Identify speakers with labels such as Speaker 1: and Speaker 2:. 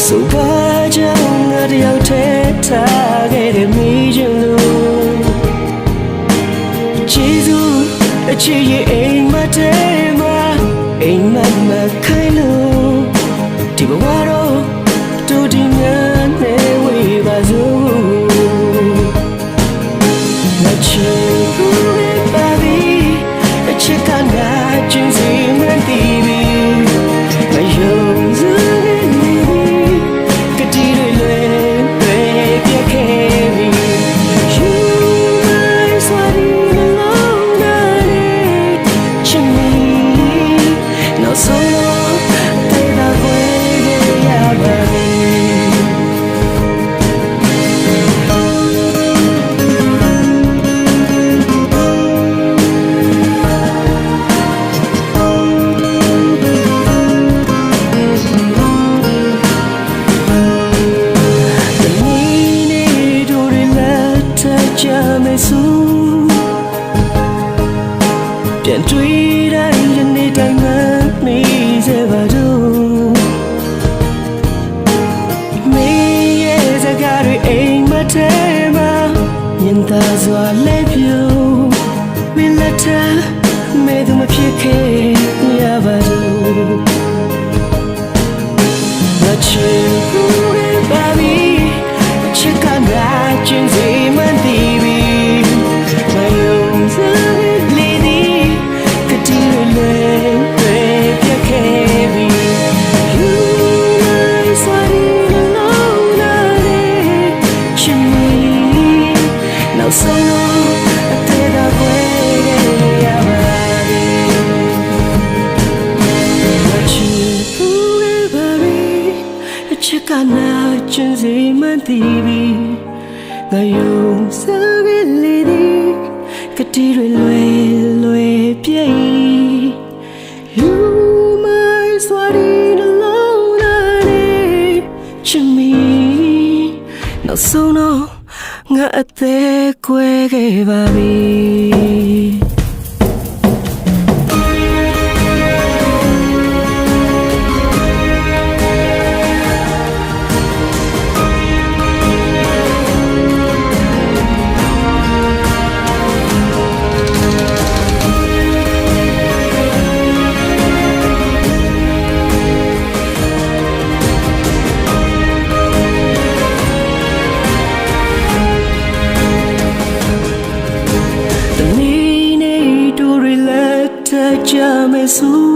Speaker 1: So bajang adiyaw teta gede mijulu Jizu achiye ain matema ain matma kailo Tibawaro to dinane we bazu Nachiku babi achikana jinsi mantibi Mayonzuပြန်တွေ့တိုင်းယနေ့တိုင်းမှမေးစေပါတော့မေးရဲ့စကားတွေအိမ်မထဲမှာမြင်သာစွာလဲပြူမင်းလက်ထမဲသူမဖြစ်ခဲ့ရပါတော့ငါချစ်ဘူးရဲ့ပါဘီချစ်ကနာကျင်းစီမှန်တည်ပြီမယုံစချင်းစီမှန်တည်ပြီငါယုံစားကလေးဒီကတိတွေလွယ်ပြည့် You my sweating alone and chimney နောက်ဆုံးတော့ငါအသက်ကွဲခဲ့ပါပြီကြမယ်ဆို